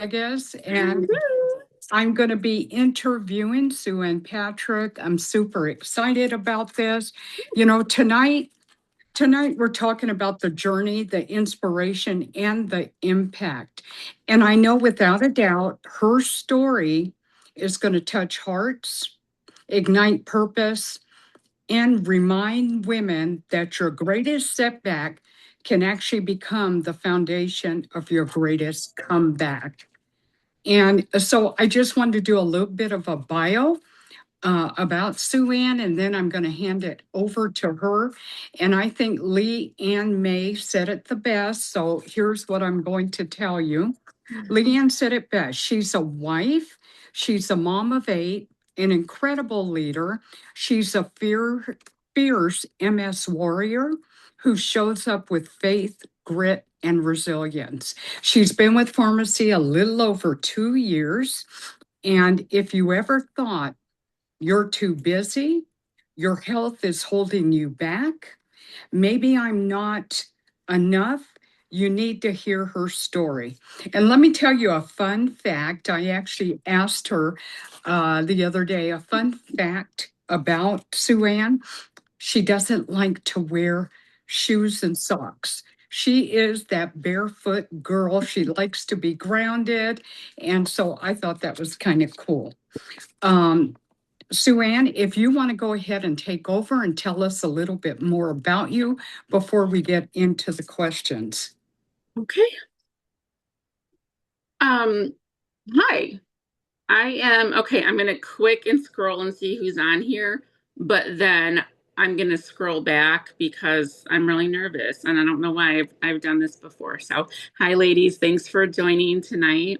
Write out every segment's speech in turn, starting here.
Vegas, and I'm going to be interviewing Sue and Patrick. I'm super excited about this. Tonight we're talking about the journey, the inspiration, and the impact. And I know without a doubt, her story is going to touch hearts, ignite purpose, and remind women that your greatest setback can actually become the foundation of your greatest comeback. And so I just wanted to do a little bit of a bio about SuAnne, and then I'm going to hand it over to her. And I think Lee Ann May said it the best. So here's what I'm going to tell you. Lee Ann said it best. She's a wife, she's a mom of eight, an incredible leader. She's a fierce MS warrior who shows up with faith, grit, and resilience. She's been with pharmacy a little over 2 years. And if you ever thought you're too busy, your health is holding you back, maybe I'm not enough, you need to hear her story. And let me tell you a fun fact. I actually asked her the other day a fun fact about SuAnne. She doesn't like to wear shoes and socks. She is that barefoot girl. She likes to be grounded. And so I thought that was kind of cool. Um, SuAnne, if you want to go ahead and take over and tell us a little bit more about you before we get into the questions. Okay. Um, Hi. I'm gonna quick and scroll and see who's on here, but then I'm gonna scroll back because I'm really nervous and I don't know why I've done this before. So, hi ladies, thanks for joining tonight.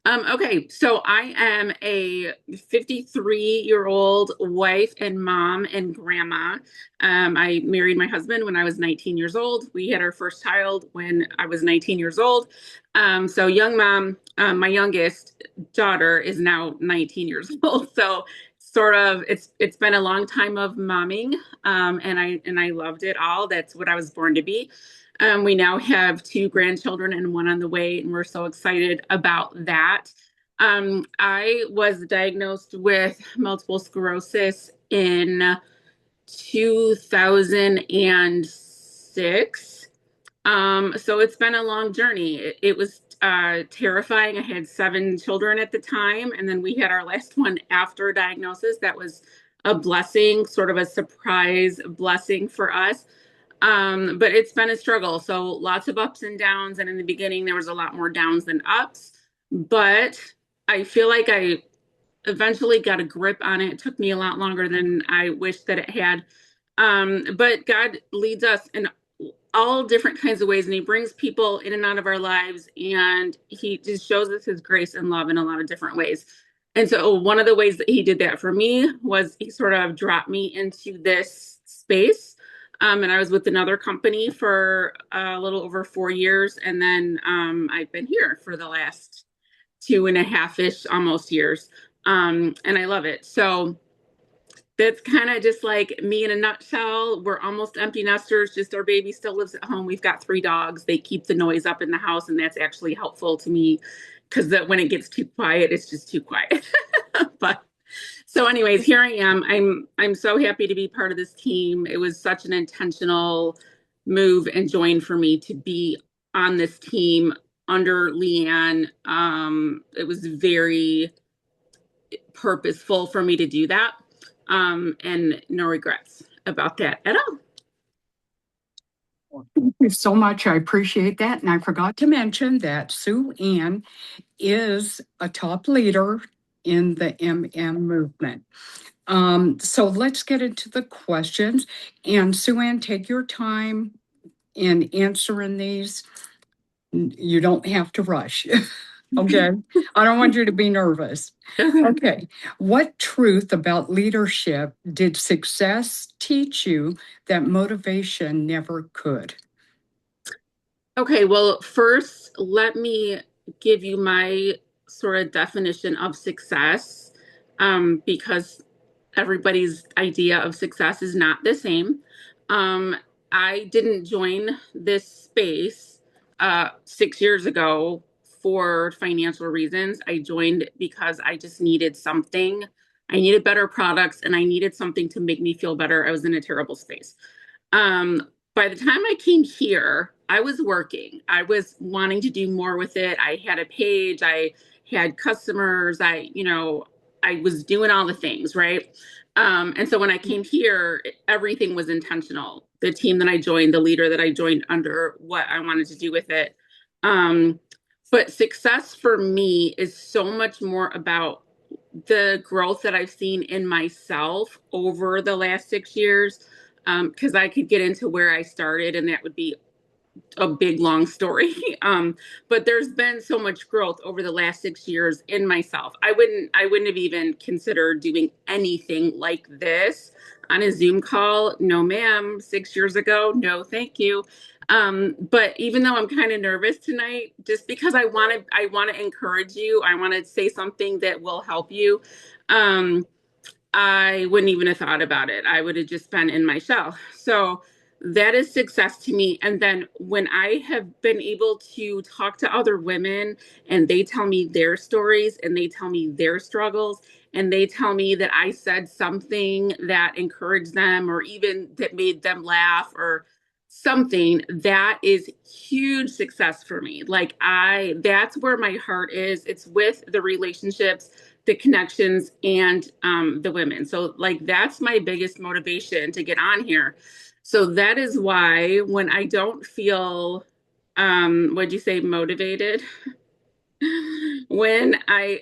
Okay, so I am a 53-year-old wife and mom and grandma. I married my husband when I was 19 years old. We had our first child when I was 19 years old. So young mom, my youngest daughter is now 19 years old. So sort of it's been a long time of momming, and I loved it all. That's what I was born to be. We now have two grandchildren and one on the way, and we're so excited about that. I was diagnosed with multiple sclerosis in 2006. So it's been a long journey. It was terrifying. I had seven children at the time, and then we had our last one after diagnosis. That was a blessing, sort of a surprise blessing for us. But it's been a struggle. So lots of ups and downs. And in the beginning, there was a lot more downs than ups. But I feel like I eventually got a grip on it. It took me a lot longer than I wished that it had. But God leads us in all different kinds of ways, and He brings people in and out of our lives, and He just shows us His grace and love in a lot of different ways. And so, one of the ways that He did that for me was He sort of dropped me into this space. And I was with another company for a little over 4 years, and then I've been here for the last 2.5-ish almost years. And I love it. So that's kind of just like me in a nutshell. We're almost empty nesters, just our baby still lives at home. We've got three dogs. They keep the noise up in the house, and that's actually helpful to me because when it gets too quiet, it's just too quiet. But so anyways, here I am. I'm so happy to be part of this team. It was such an intentional move and join for me to be on this team under Leanne. It was very purposeful for me to do that. And no regrets about that at all. Thank you so much. I appreciate that. And I forgot to mention that SuAnne is a top leader in the MM movement. So let's get into the questions. And SuAnne, take your time in answering these. You don't have to rush. Okay. I don't want you to be nervous. Okay. What truth about leadership did success teach you that motivation never could? Okay, well, first, let me give you my sort of definition of success, because everybody's idea of success is not the same. Um, I didn't join this space 6 years ago for financial reasons. I joined because I just needed something. I needed better products and I needed something to make me feel better. I was in a terrible space. By the time I came here, I was working. I was wanting to do more with it. I had a page, I had customers, I was doing all the things, right? And so when I came here, everything was intentional. The team that I joined, the leader that I joined under, what I wanted to do with it. Um, but success for me is so much more about the growth that I've seen in myself over the last 6 years. Because I could get into where I started, and that would be a big long story. But there's been so much growth over the last 6 years in myself. I wouldn't have even considered doing anything like this on a Zoom call. No, ma'am. 6 years ago, no, thank you. But even though I'm kind of nervous tonight, just because I want to encourage you, I want to say something that will help you. Um, I wouldn't even have thought about it. I would have just been in my shell. So that is success to me. And then when I have been able to talk to other women and they tell me their stories and they tell me their struggles and they tell me that I said something that encouraged them or even that made them laugh or something, that is huge success for me. That's where my heart is. It's with the relationships, the connections, and the women. So that's my biggest motivation to get on here. So that is why when I don't feel, what'd you say, motivated? When I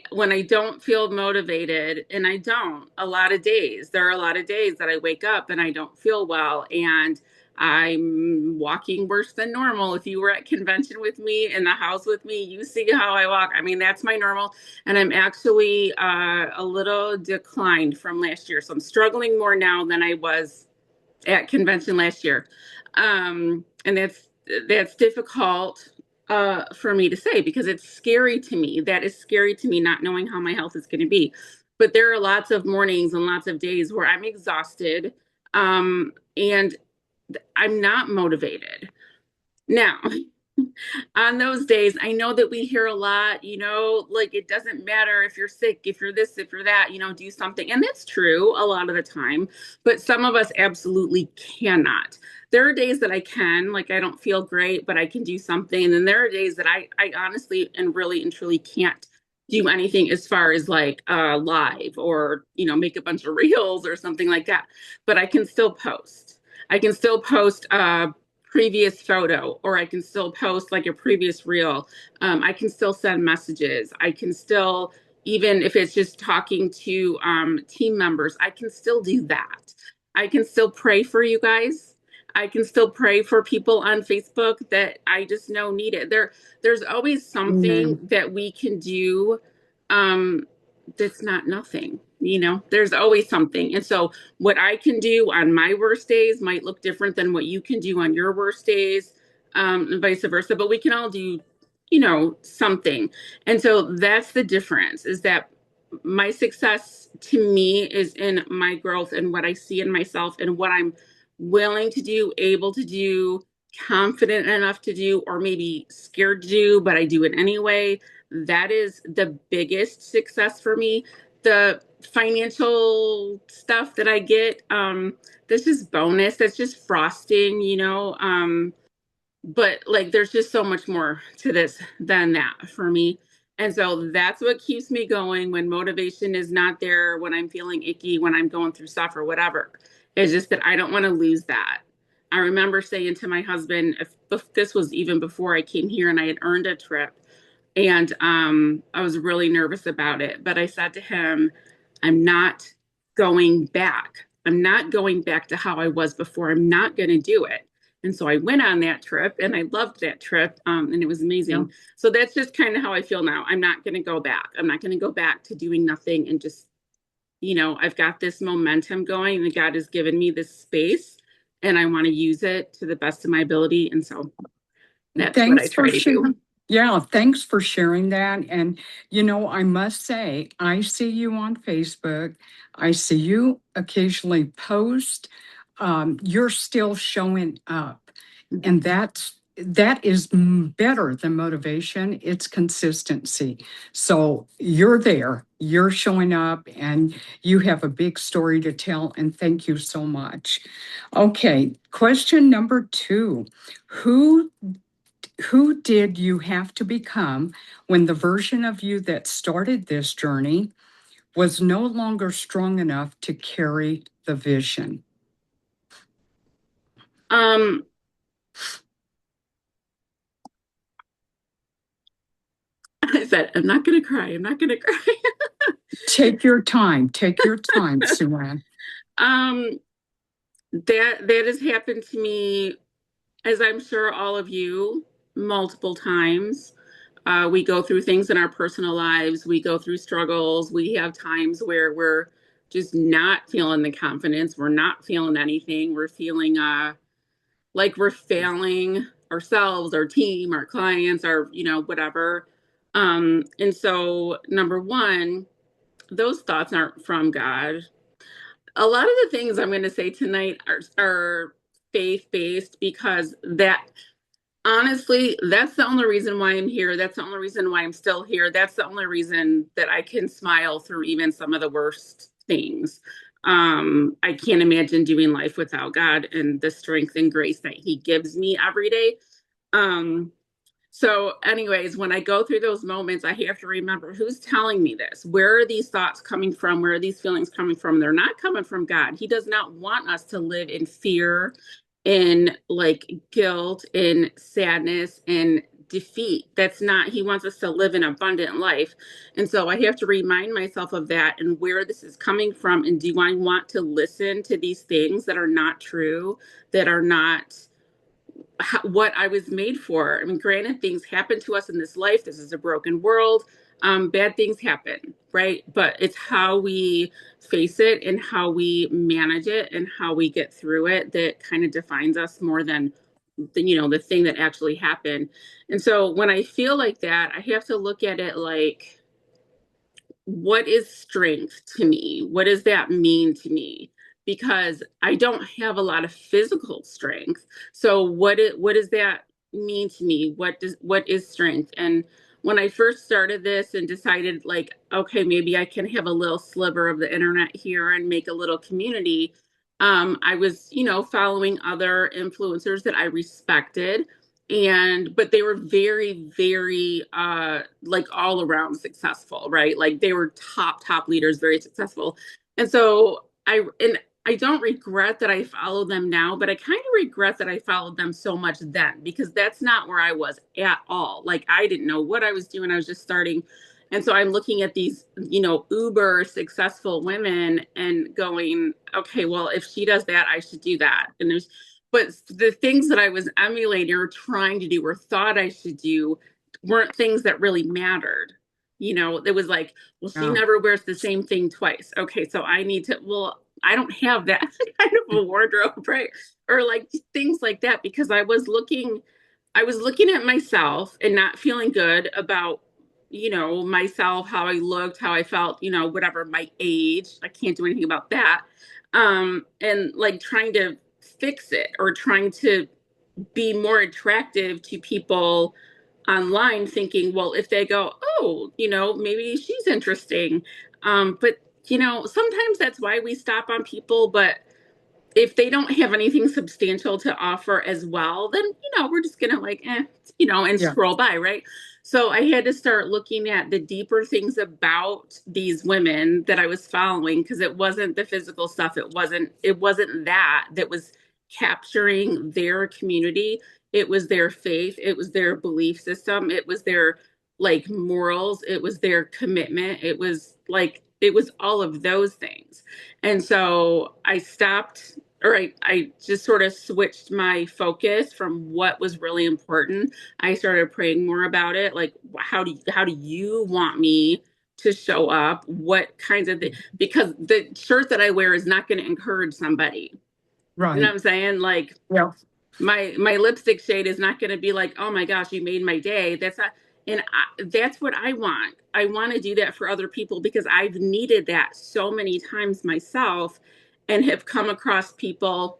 don't feel motivated, and I don't, a lot of days, there are a lot of days that I wake up and I don't feel well and I'm walking worse than normal. If you were at convention with me in the house with me, you see how I walk. I mean, that's my normal. And I'm actually a little declined from last year. So I'm struggling more now than I was at convention last year. And that's difficult for me to say because it's scary to me. That is scary to me, not knowing how my health is going to be. But there are lots of mornings and lots of days where I'm exhausted, and I'm not motivated. Now, on those days, I know that we hear a lot, it doesn't matter if you're sick, if you're this, if you're that, do something. And that's true a lot of the time, but some of us absolutely cannot. There are days that I can, I don't feel great, but I can do something. And then there are days that I honestly and really and truly can't do anything as far as live or, make a bunch of reels or something like that. But I can still post. I can still post previous photo, or I can still post a previous reel. I can still send messages. I can still, even if it's just talking to team members, I can still do that. I can still pray for you guys. I can still pray for people on Facebook that I just know need it. There's always something Amen. that we can do that's not nothing. There's always something. And so what I can do on my worst days might look different than what you can do on your worst days, and vice versa. But we can all do, something. And so that's the difference, is that my success to me is in my growth and what I see in myself and what I'm willing to do, able to do, confident enough to do, or maybe scared to do, but I do it anyway. That is the biggest success for me. The financial stuff that I get, that's just bonus. That's just frosting, but there's just so much more to this than that for me. And so that's what keeps me going when motivation is not there, when I'm feeling icky, when I'm going through stuff or whatever. It's just that I don't want to lose that. I remember saying to my husband, if this was even before I came here and I had earned a trip, and I was really nervous about it. But I said to him, I'm not going back. I'm not going back to how I was before. I'm not going to do it. And so I went on that trip and I loved that trip, and it was Yeah. amazing. So that's just kind of how I feel now. I'm not going to go back. I'm not going to go back to doing nothing and just, I've got this momentum going and God has given me this space and I want to use it to the best of my ability. And so that's what I Thanks for try to do. sharing. Yeah, thanks for sharing that. And, I must say, I see you on Facebook. I see you occasionally post. You're still showing up. And that's that is better than motivation. It's consistency. So you're there, you're showing up, and you have a big story to tell. And thank you so much. Okay, question number two. Who who did you have to become when the version of you that started this journey was no longer strong enough to carry the vision? Um, I said, I'm not going to cry. I'm not going to cry. Take your time. Take your time, SuAnne. um, that has happened to me, as I'm sure all of you, multiple times. We go through things in our personal lives. We go through struggles. We have times where we're just not feeling the confidence. We're not feeling anything. We're feeling like we're failing ourselves, our team, our clients, our, whatever. And so, number one, those thoughts aren't from God. A lot of the things I'm going to say tonight are faith based because that honestly, that's the only reason why I'm here. That's the only reason why I'm still here. That's the only reason that I can smile through even some of the worst things. I can't imagine doing life without God and the strength and grace that He gives me every day. Um, so, anyways, when I go through those moments, I have to remember who's telling me this. Where are these thoughts coming from? Where are these feelings coming from? They're not coming from God. He does not want us to live in fear, in like guilt, in sadness, and defeat. That's not, He wants us to live an abundant life. And so I have to remind myself of that and where this is coming from. And do I want to listen to these things that are not true, that are not what I was made for? I mean, granted, things happen to us in this life. This is a broken world. Bad things happen, right? But it's how we face it and how we manage it and how we get through it that kind of defines us more than the thing that actually happened. And so when I feel like that, I have to look at it like, what is strength to me? What does that mean to me? Because I don't have a lot of physical strength. So what does that mean to me? What is strength? And when I first started this and decided like, okay, maybe I can have a little sliver of the internet here and make a little community, I was, following other influencers that I respected, and but they were very, very like all around successful, right? Like they were top leaders, very successful. And so I don't regret that I followed them now, but I kind of regret that I followed them so much then, because that's not where I was at all. Like I didn't know what I was doing. I was just starting. And so I'm looking at these, uber successful women and going, okay, well, if she does that, I should do that. And but the things that I was emulating or trying to do or thought I should do weren't things that really mattered. It was like, well, she Yeah. never wears the same thing twice. Okay, so I need to, well, I don't have that kind of a wardrobe, right? Or like things like that, because I was looking at myself and not feeling good about, myself, how I looked, how I felt, whatever, my age. I can't do anything about that. And like trying to fix it or trying to be more attractive to people online, thinking, well, if they go, oh, maybe she's interesting. But sometimes that's why we stop on people. But if they don't have anything substantial to offer as well, then we're just gonna like and Yeah. scroll by, right? So I had to start looking at the deeper things about these women that I was following, because it wasn't the physical stuff. It wasn't that was capturing their community. It was their faith, it was their belief system, it was their like morals, it was their commitment, it was all of those things. And so I stopped, or I just sort of switched my focus from what was really important. I started praying more about it. Like, how do you want me to show up? What kinds of things? Because the shirt that I wear is not going to encourage somebody. You know what Right. I'm saying? Like, Yeah. my lipstick shade is not going to be like, oh my gosh, you made my day. That's not, and that's what I want. I want to do that for other people because I've needed that so many times myself, and have come across people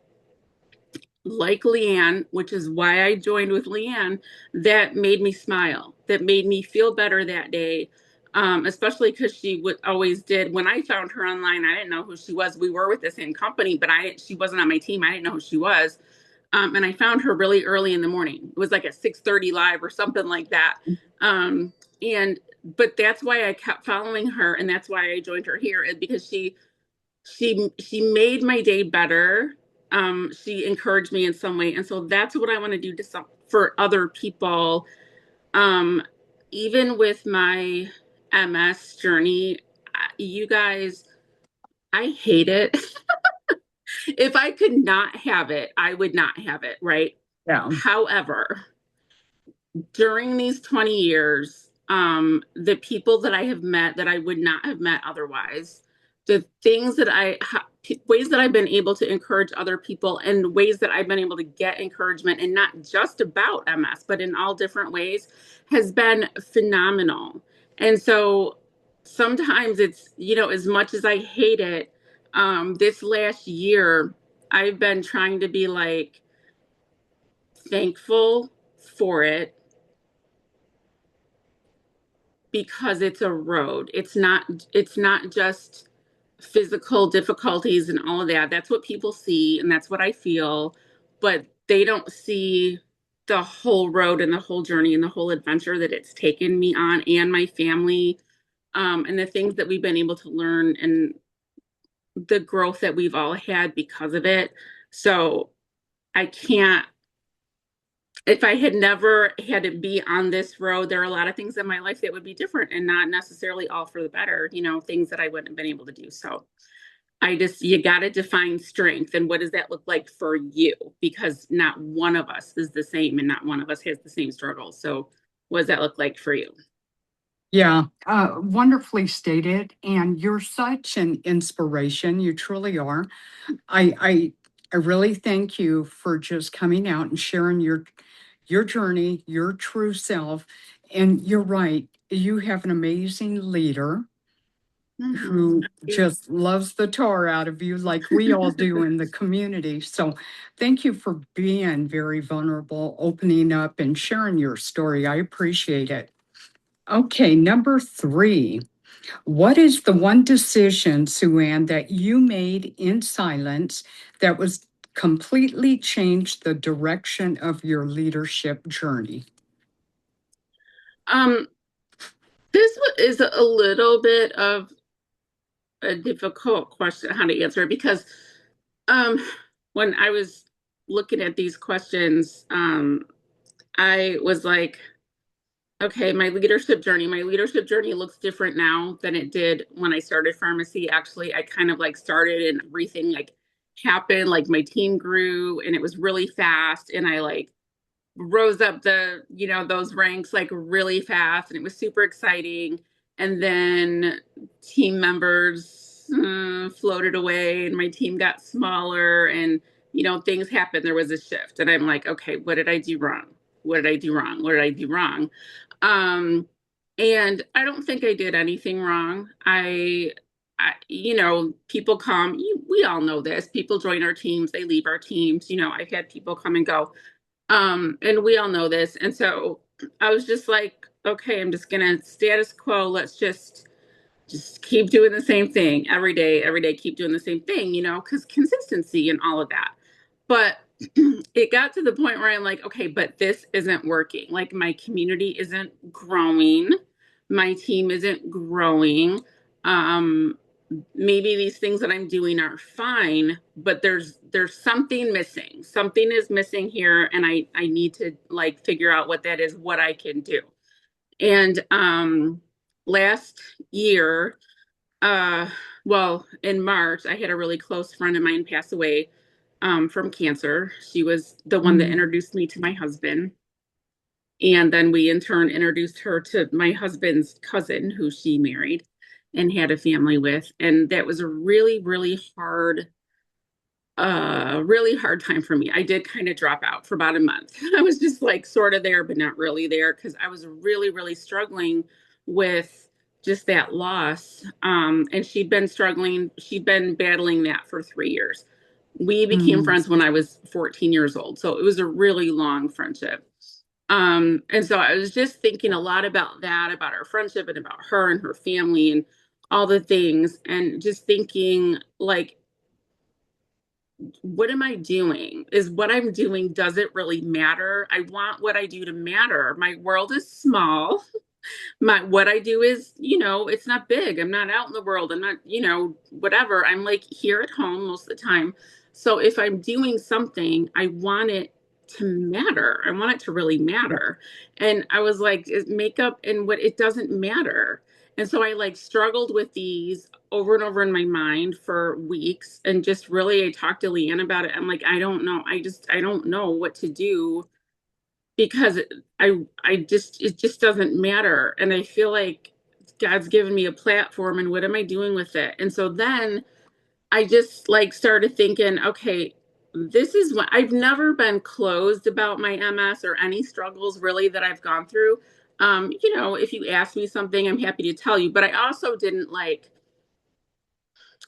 like Leanne, which is why I joined with Leanne, that made me smile, that made me feel better that day. Especially because she would always did. When I found her online, I didn't know who she was. We were with the same company, but she wasn't on my team. I didn't know who she was. And I found her really early in the morning. It was like at 6:30 live or something like that. Um, and but that's why I kept following her, and that's why I joined her here, is because she made my day better. She encouraged me in some way, and so that's what I want to do to for other people. Um, Even with my MS journey, you guys, I hate it. If I could not have it, I would not have it, right? Yeah. However, during these 20 years, the people that I have met that I would not have met otherwise, the things that ways that I've been able to encourage other people, and ways that I've been able to get encouragement, and not just about MS, but in all different ways, has been phenomenal. And so sometimes it's, as much as I hate it, this last year, I've been trying to be like thankful for it, because it's a road. It's not just physical difficulties and all of that. That's what people see and that's what I feel, but they don't see the whole road and the whole journey and the whole adventure that it's taken me on and my family, and the things that we've been able to learn and the growth that we've all had because of it. So I can't if I had never had to be on this road, there are a lot of things in my life that would be different and not necessarily all for the better, things that I wouldn't have been able to do. So you got to define strength, and what does that look like for you? Because not one of us is the same and not one of us has the same struggles. So what does that look like for you? Yeah, wonderfully stated. And you're such an inspiration. You truly are. I, I, I really thank you for just coming out and sharing your journey, your true self. And you're right. You have an amazing leader Mm-hmm. who just loves the tar out of you like we all do in the community. So thank you for being very vulnerable, opening up and sharing your story. I appreciate it. Okay, number 3. What is the one decision, SuAnne, that you made in silence that was completely changed the direction of your leadership journey? Um, this is a little bit of a difficult question how to answer, because um, when I was looking at these questions, I was like, okay, my leadership journey looks different now than it did when I started pharmacy. Actually, I kind of like started and everything like happened, like my team grew and it was really fast, and I like rose up those ranks like really fast, and it was super exciting. And then team members floated away and my team got smaller, and things happened. There was a shift, and I'm like, okay, what did I do wrong? What did I do wrong? What did I do wrong? um and I don't think I did anything wrong. People come, we all know this, people join our teams, they leave our teams. I've had people come and go, and we all know this. And so I was just like, okay, I'm just gonna status quo. Let's just keep doing the same thing every day, keep doing the same thing, because consistency and all of that. But it got to the point where I'm like, okay, but this isn't working. Like my community isn't growing, my team isn't growing. Um, Maybe these things that I'm doing are fine, but there's something missing. Something is missing here, and I need to like figure out what that is, what I can do. And last year, uh well, in March, I had a really close friend of mine pass away from cancer. She was the one that Mm. introduced me to my husband. And then we in turn introduced her to my husband's cousin, who she married and had a family with. And that was a really, really hard time for me. I did kind of drop out for about a month. I was just like sort of there, but not really there, because I was really, really struggling with just that loss. And she'd been battling that for 3 years. We became Mm, friends when I was 14 years old. So it was a really long friendship. And so I was just thinking a lot about that, about our friendship and about her and her family and all the things, and just thinking like, what am I doing? Is what I'm doing, does it really matter? I want what I do to matter. My world is small. My what I do is, it's not big. I'm not out in the world. I'm not, whatever. I'm like here at home most of the time. So if I'm doing something, I want it to matter. I want it to really yeah, matter. And I was like, is makeup and what it doesn't matter. And so I like struggled with these over and over in my mind for weeks. And just really, I talked to Leanne about it. I'm like, I don't know. I don't know what to do because I just it just doesn't matter, and I feel like God's given me a platform, and what am I doing with it? And so then I just like started thinking, okay, this is what I've never been closed about my MS or any struggles really that I've gone through. If you ask me something, I'm happy to tell you, but I also didn't like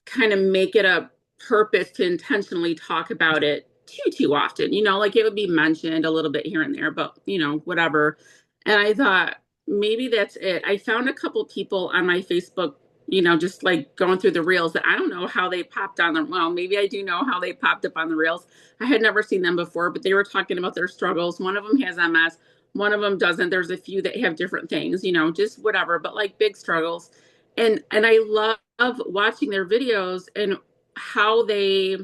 kind of make it a purpose to intentionally talk about it too often. Like it would be mentioned a little bit here and there, but whatever. And I thought maybe that's it. I found a couple people on my Facebook, just like going through the reels that I don't know how they popped on them. Well, maybe I do know how they popped up on the reels. I had never seen them before, but they were talking about their struggles. One of them has MS, one of them doesn't. There's a few that have different things, just whatever, but like big struggles. And I love watching their videos and how they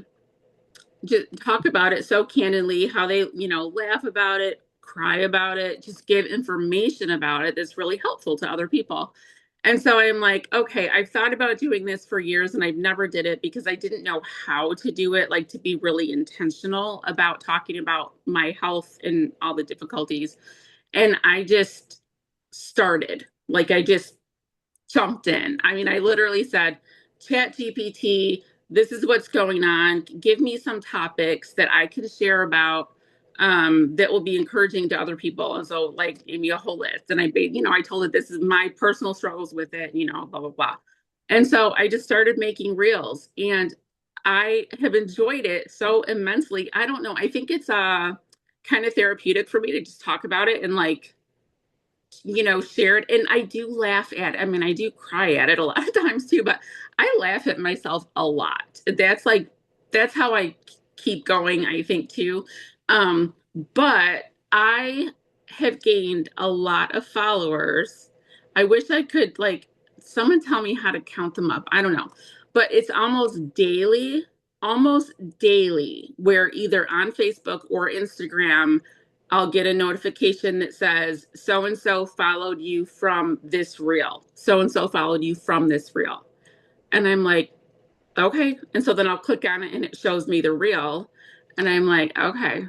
just talk about it so candidly, how they, laugh about it, cry about it, just give information about it that's really helpful to other people. And so I'm like, okay, I've thought about doing this for years and I've never did it because I didn't know how to do it, like to be really intentional about talking about my health and all the difficulties. And I just started, like I just jumped in. I mean, I literally said, Chat GPT, this is what's going on. Give me some topics that I can share about that will be encouraging to other people. And so, like, gave me a whole list. And I told it this is my personal struggles with it, blah, blah, blah. And so I just started making reels and I have enjoyed it so immensely. I don't know. I think it's kind of therapeutic for me to just talk about it and like shared. And I do laugh at it. I mean, I do cry at it a lot of times too, but I laugh at myself a lot. That's how I keep going, I think too. Um, but I have gained a lot of followers. I wish I could like someone tell me how to count them up. I don't know. But it's almost daily, where either on Facebook or Instagram I'll get a notification that says so and so followed you from this reel. So and so followed you from this reel. And I'm like, okay. And so then I'll click on it and it shows me the reel. And I'm like, okay,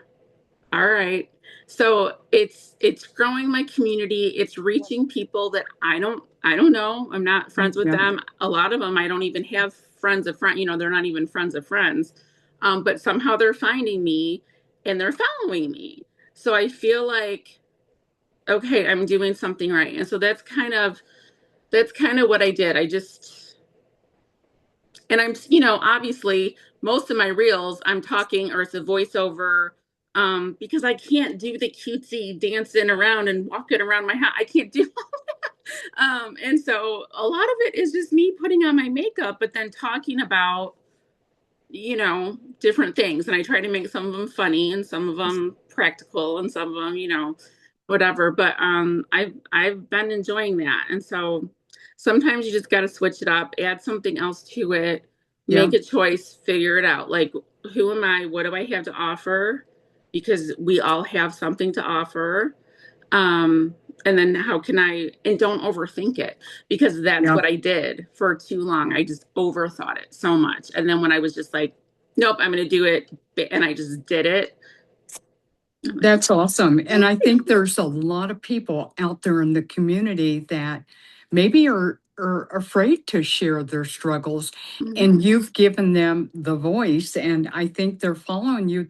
all right. So it's growing my community. It's reaching people that I don't know. I'm not friends with yeah. them. A lot of them I don't even have friends of friends, they're not even friends of friends. But somehow they're finding me and they're following me. So I feel like okay, I'm doing something right. And so that's kind of what I did. I just and I'm, obviously most of my reels I'm talking or it's a voiceover because I can't do the cutesy dancing around and walking around my house. I can't do and so a lot of it is just me putting on my makeup but then talking about different things. And I try to make some of them funny and some of them practical and some of them, whatever. But I've been enjoying that. And so sometimes you just got to switch it up, add something else to it, Yeah. make a choice, figure it out. Like, who am I? What do I have to offer? Because we all have something to offer. Um, and then how can I, and don't overthink it because that's Yeah. what I did for too long. I just overthought it so much. And then when I was just like, nope, I'm going to do it. And I just did it. I'm like, That's awesome. And I think there's a lot of people out there in the community that maybe are afraid to share their struggles, and mhm. you've given them the voice, and I think they're following you.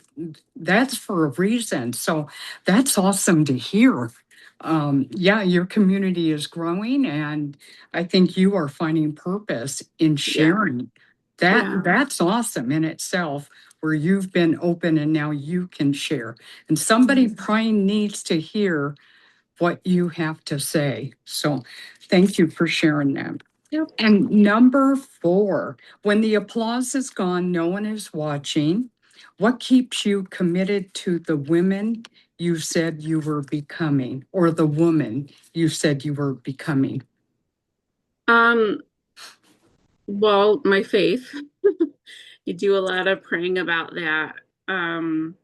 That's for a reason. So that's awesome to hear. Yeah, your community is growing, and I think you are finding purpose in Yeah. sharing. Yeah. That's awesome in itself, where you've been open and now you can share. And somebody probably needs to hear what you have to say. So thank you for sharing that. Yep. And number 4, when the applause is gone, no one is watching. What keeps you committed to the women you said you were becoming, or the woman you said you were becoming? Um, well, my faith. You do a lot of praying about that. Um,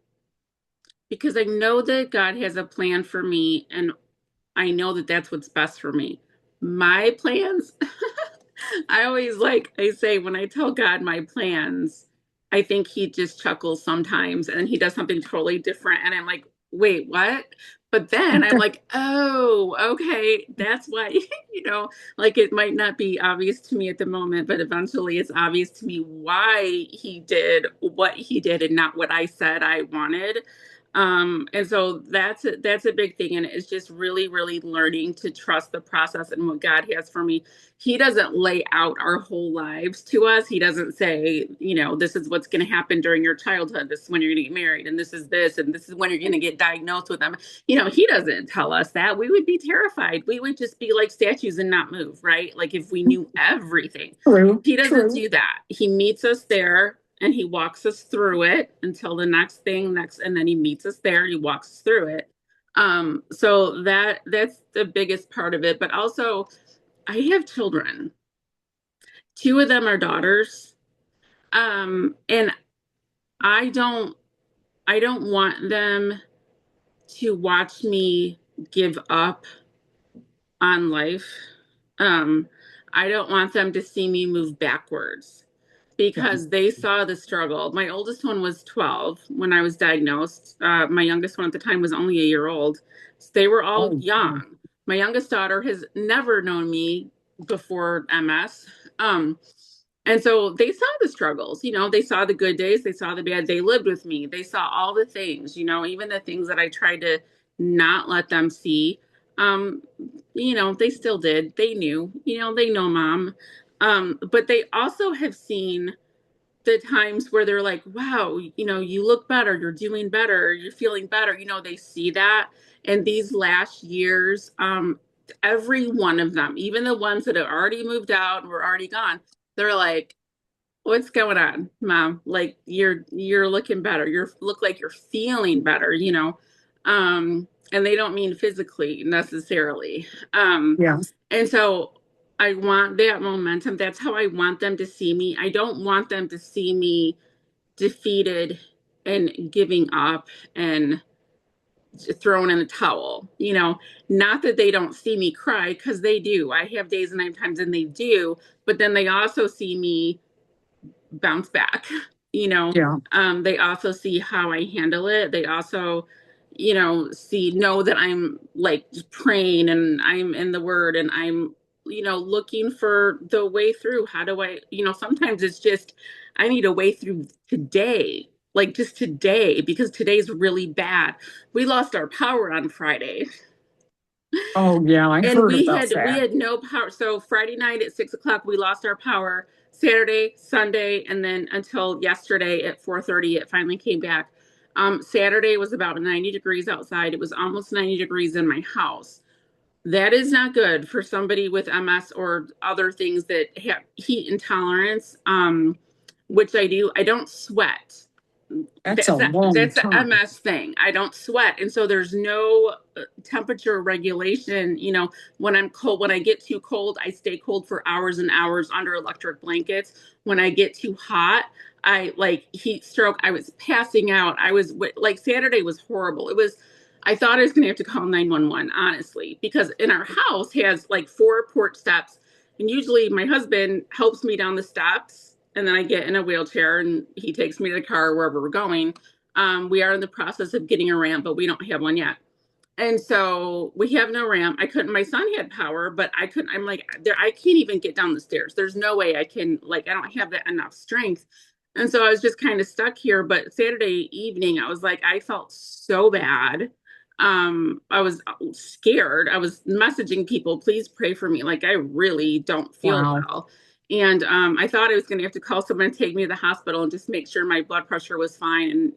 because I know that God has a plan for me, and I know that that's what's best for me. My plans, I always I say, when I tell God my plans, I think he just chuckles sometimes and he does something totally different. And I'm like, wait, what? But then I'm like, oh, okay, that's why, it might not be obvious to me at the moment, but eventually it's obvious to me why he did what he did and not what I said I wanted. And so that's a big thing. And it's just really, really learning to trust the process and what God has for me. He doesn't lay out our whole lives to us. He doesn't say, this is what's going to happen during your childhood. This is when you're going to get married, and this is when you're going to get diagnosed with them. He doesn't tell us that. We would be terrified. We would just be like statues and not move, right? Like if we knew everything. True, He doesn't true. do that. He meets us there and he walks us through it until the next thing next, and then he meets us there and he walks us through it. So that's the biggest part of it. But also I have children. Two of them are daughters. And I don't I don't want them to watch me give up on life. Um, I don't want them to see me move backwards Yeah. because they saw the struggle. My oldest one was 12 when I was diagnosed. My youngest one at the time was only a year old. So they were all Oh, oh, young. My youngest daughter has never known me before MS. Um, and so they saw the struggles, they saw the good days, they saw the bad. They lived with me. They saw all the things, even the things that I tried to not let them see. Um, they still did. They knew, they know mom. But they also have seen the times where they're like, wow, you look better, you're doing better, you're feeling better. They see that. And these last years, every one of them, even the ones that have already moved out and were already gone, they're like, what's going on, mom? Like you're looking better. You look like you're feeling better. And they don't mean physically necessarily. yeah. And so I want that momentum. That's how I want them to see me. I don't want them to see me defeated and giving up and thrown in a towel. Not that they don't see me cry, because they do. I have days and times and they do, but then they also see me bounce back. Yeah. They also see how I handle it. They also, know that I'm like praying and I'm in the word and I'm, looking for the way through. How do I, sometimes it's just, I need a way through today, like just today, because today's really bad. We lost our power on Friday. Oh, yeah. I And heard we about had we that. had no power. So Friday night at 6 o'clock, we lost our power. Saturday, Sunday, and then until yesterday at 4:30, it finally came back. Saturday was about 90 degrees outside. It was almost 90 degrees in my house. That is not good for somebody with MS or other things that have heat intolerance, which I do. I don't sweat. That's a long That's a time. MS thing. I don't sweat, and so there's no temperature regulation. When I'm cold, when I get too cold, I stay cold for hours and hours under electric blankets. When I get too hot, I like heat stroke. I was passing out. I was like Saturday was horrible. It was. I thought I was going to have to call 911, honestly, because in our house has like 4 porch steps, and usually my husband helps me down the steps, and then I get in a wheelchair and he takes me to the car wherever we're going. We are in the process of getting a ramp, but we don't have one yet. And so we have no ramp. I couldn't, my son had power, but I couldn't, I'm like, there, I can't even get down the stairs. There's no way I can, like, I don't have that enough strength. And so I was just kind of stuck here. But Saturday evening, I was like, I felt so bad. I was scared. I was messaging people, please pray for me. Like, I really don't feel Wow. well. And I thought I was going to have to call someone to take me to the hospital and just make sure my blood pressure was fine. And,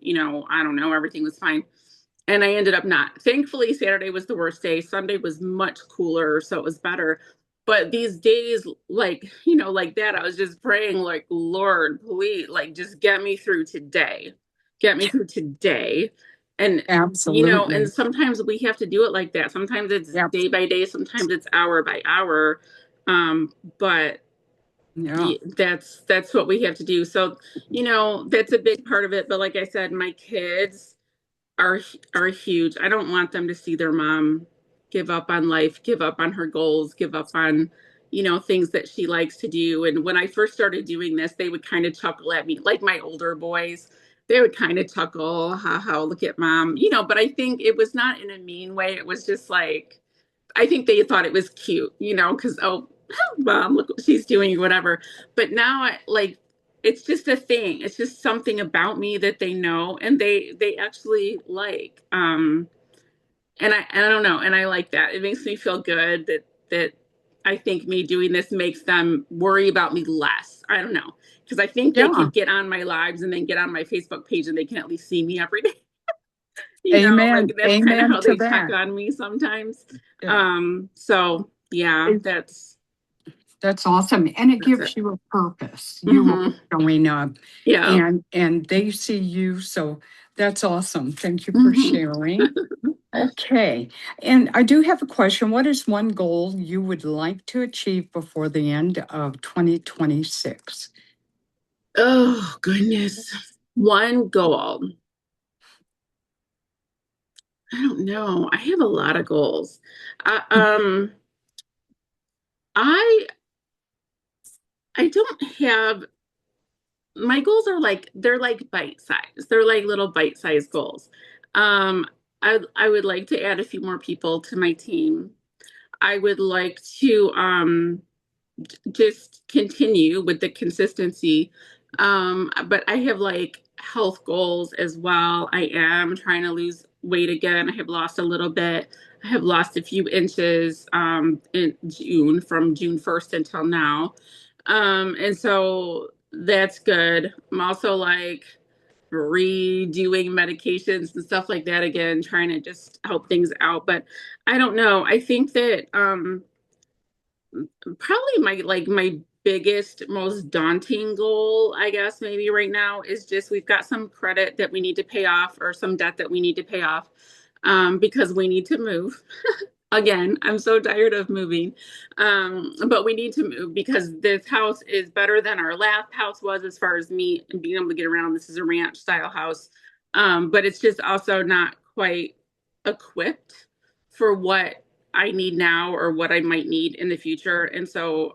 I don't know, everything was fine. And I ended up not. Thankfully, Saturday was the worst day. Sunday was much cooler, so it was better. But these days, like, like that, I was just praying, like, Lord, please, like, just get me through today. Get me through today. And, and Absolutely. sometimes we have to do it like that. Sometimes it's Yep. day by day, sometimes it's hour by hour. But Yeah. that's what we have to do. So, that's a big part of it. But like I said, my kids are are huge. I don't want them to see their mom give up on life, give up on her goals, give up on, things that she likes to do. And when I first started doing this, they would kind of chuckle at me, like my older boys. They would kind of chuckle, ha ha, look at mom, but I think it was not in a mean way. It was just like I think they thought it was cute, because mom, look what she's doing, whatever. But now, it's just a thing. It's just something about me that they know and they actually like. And I don't know, and I like that. It makes me feel good that I think me doing this makes them worry about me less. I don't know, because I think they Yeah. can get on my lives and then get on my Facebook page and they can at least see me every day. Like Amen. that's kind of Amen how to they check that. on me sometimes. Yeah. So yeah, It, that's that's awesome. And it that's it. gives you a purpose. You are Hmm. showing up Yeah. and they see you. So that's awesome. Thank you for Hmm. sharing. Okay. And I do have a question. What is one goal you would like to achieve before the end of 2026? Oh goodness. One goal. I don't know. I have a lot of goals. Uh, um, I I don't have my goals are like they're like bite size. They're like little bite size goals. Um, I would like to add a few more people to my team. I would like to just continue with the consistency. But I have like health goals as well. I am trying to lose weight again. I have lost a little bit. I have lost a few inches in June from June 1st until now. And so that's good. I'm also like redoing medications and stuff like that again, trying to just help things out. But I don't know. I think that probably my biggest most daunting goal, I guess maybe right now, is just we've got some credit that we need to pay off or some debt that we need to pay off, because we need to move. Again, I'm so tired of moving, but we need to move because this house is better than our last house was as far as me and being able to get around. This is a ranch style house, but it's just also not quite equipped for what I need now or what I might need in the future. And so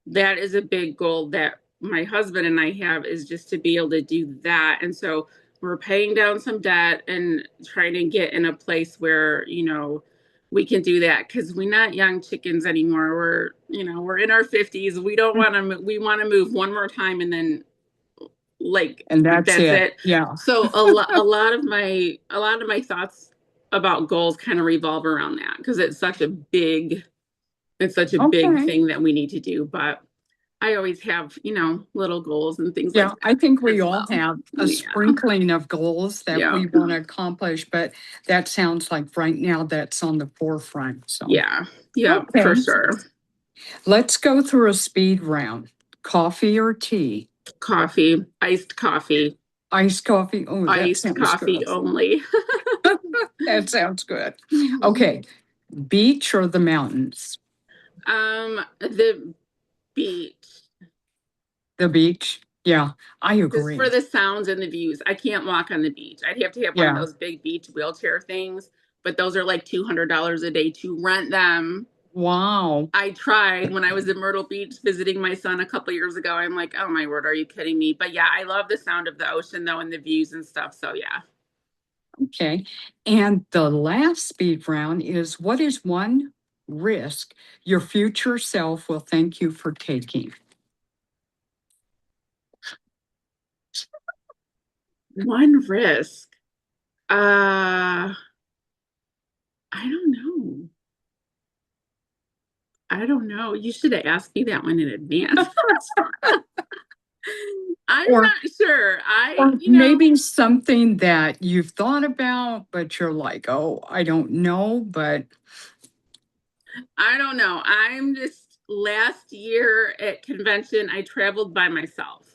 that is a big goal that my husband and I have, is just to be able to do that. And so we're paying down some debt and trying to get in a place where, we can do that because we're not young chickens anymore. We're in our 50s. We don't want to, we want to move one more time and then like And that's that's it. it. Yeah. So a lot of my thoughts about goals kind of revolve around that because it's such a big Okay. thing that we need to do. But I always have, little goals and things like Yeah, I think that we as all well. have a Yeah. sprinkling of goals that Yeah. we want to accomplish, but that sounds like right now that's on the forefront. So, Yeah. Yeah, for okay, sure. let's go through a speed round. Coffee or tea? Coffee, iced coffee, Iced coffee. Oh, that iced sounds coffee good. only. That sounds good. Okay, beach or the mountains? The beach. The beach. Yeah, I Just agree. for the sounds and the views. I can't walk on the beach. I'd have to have one of Yeah. those big beach wheelchair things, but those are like $200 a day to rent them. Wow. I tried when I was in Myrtle Beach visiting my son a couple years ago. I'm like, oh my word, are you kidding me? But yeah, I love the sound of the ocean though and the views and stuff. So yeah. Okay. And the last speed round is, what is one risk your future self will thank you for taking? One risk. Uh, I don't know. I don't know. You should have asked me that one in advance. I'm Or not sure. or maybe something that you've thought about, but you're like, oh, I don't know, but I don't know. I'm just last year at convention, I traveled by myself.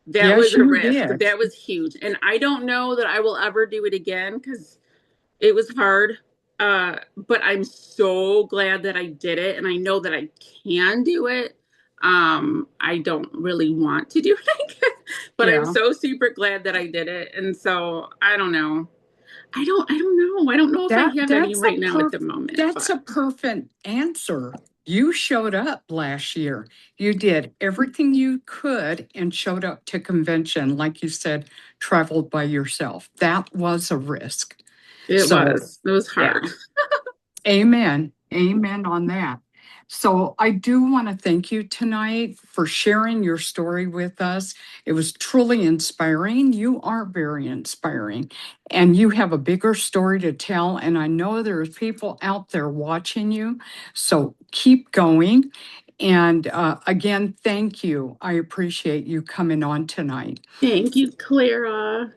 That was yes, a you risk. did. That was huge. And I don't know that I will ever do it again because it was hard. But I'm so glad that I did it and I know that I can do it. I don't really want to do it again, but I'm Yeah. so super glad that I did it. And so I don't know. I don't know. I don't know if I That have any that's a right now at the moment, that's but a perfect answer. You showed up last year. You did everything you could and showed up to convention, like you said, traveled by yourself. That was a risk. it So, was. It was yeah. hard. Amen. Amen on that. So I do want to thank you tonight for sharing your story with us. It was truly inspiring. You are very inspiring, and you have a bigger story to tell. And I know there's people out there watching you. So keep going. And again, thank you. I appreciate you coming on tonight. Thank you, Clara.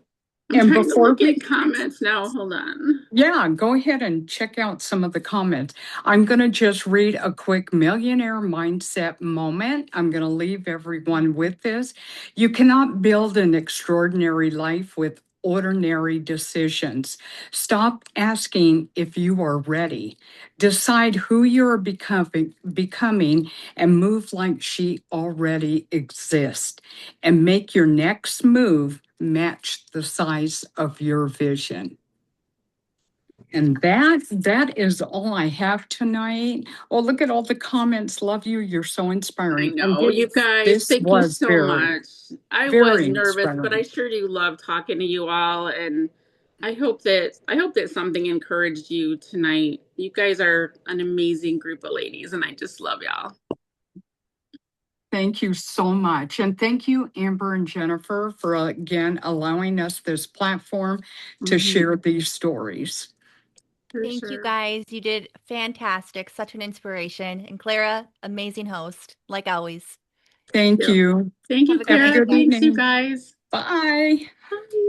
I'm And trying to before look we at comments now. Hold on. Yeah, go ahead and check out some of the comments. I'm going to just read a quick millionaire mindset moment. I'm going to leave everyone with this. You cannot build an extraordinary life with ordinary decisions. Stop asking if you are ready. Decide who you're becoming and move like she already exists. And make your next move match the size of your vision. And that is all I have tonight. Oh, look at all the comments. Love you. You're so I inspiring. And know. You guys, this thank you was so very, much. I was very nervous, but I inspiring. sure do love talking to you all and I hope that something encouraged you tonight. You guys are an amazing group of ladies and I just love y'all. Thank you so much. And thank you, Amber and Jennifer, for again allowing us this platform to Mhm, share these stories. for Thank you sure. guys. You did fantastic. Such an inspiration. And Clara, amazing host, like always. Thank Yep. you. Thank you, Have a Have good a night, Clara. good guys. Thanks, you evening. guys. Bye. Bye.